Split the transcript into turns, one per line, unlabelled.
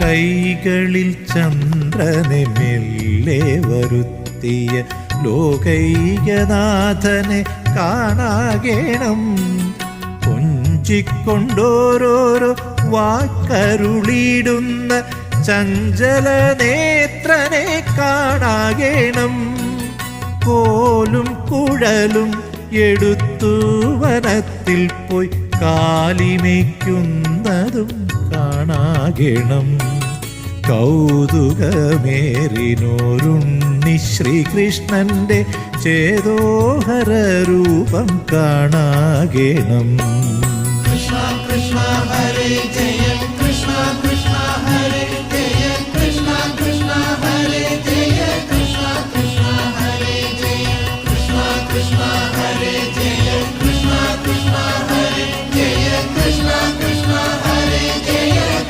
കൈകളിൽ ചന്ദ്രനെ മെല്ലെ വരുത്തിയ ലോകൈകനാഥനെ കാണാകേണം. കൊഞ്ചിക്കൊണ്ടോരോരോ വാക്കരുളിടുന്ന ചഞ്ചല നേത്രനെ കാണാകേണം. കോലും കുഴലും എടുത്തു വനത്തിൽ പോയി കാലിമയ്ക്കുന്നതും കാണാകേണം. കൗതുകമേറിനോരുണ്ണി ശ്രീകൃഷ്ണന്റെ ചേതോഹര രൂപം കാണാകേണം.
കൃഷ്ണ കൃഷ്ണ ഹരേ ജയ